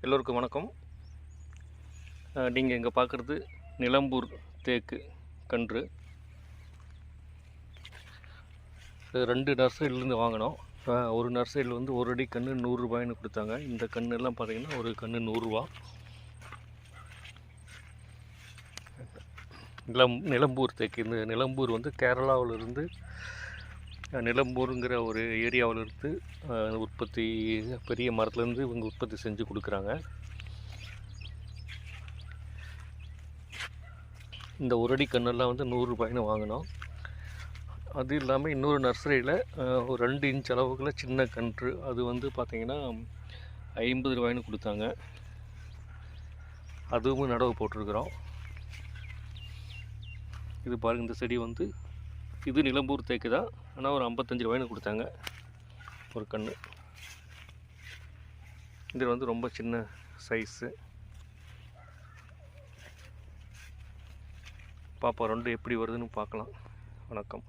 எல்லோருக்கும் வணக்கம். நீங்கள் இங்கே பார்க்குறது நிலம்பூர் தேக்கு கன்று. 2 நர்சரியிலேருந்து வாங்கினோம். ஒரு நர்சரியில் வந்து ஒரு அடி கன்று 100 ரூபாய்னு கொடுத்தாங்க. இந்த கன்றுலாம் பார்த்திங்கன்னா ஒரு கன்று 100 ரூபா. நிலம்பூர் தேக்கு. இந்த நிலம்பூர் வந்து கேரளாவிலிருந்து நிலம்பூருங்கிற ஒரு ஏரியாவிலிருந்து உற்பத்தி, பெரிய மரத்துலேருந்து இவங்க உற்பத்தி செஞ்சு கொடுக்குறாங்க. இந்த ஒரு அடி கண்ணெல்லாம் வந்து 100 ரூபாய்னு வாங்கினோம். அது இல்லாமல் இன்னொரு நர்சரியில் ஒரு 2 இன்ச் அளவுக்குள்ள சின்ன கன்று, அது வந்து பார்த்திங்கன்னா 50 ரூபாய்னு கொடுத்தாங்க. அதுவும் நடவு போட்டிருக்கிறோம். இது பாருங்கள், இந்த செடி வந்து இது நிலம்பூர் தேக்கு தான், ஆனால் ஒரு 55 ரூபாய்னு கொடுத்தாங்க ஒரு கன்று. இது வந்து ரொம்ப சின்ன சைஸு. பாப்பா 2 எப்படி வருதுன்னு பார்க்கலாம். வணக்கம்.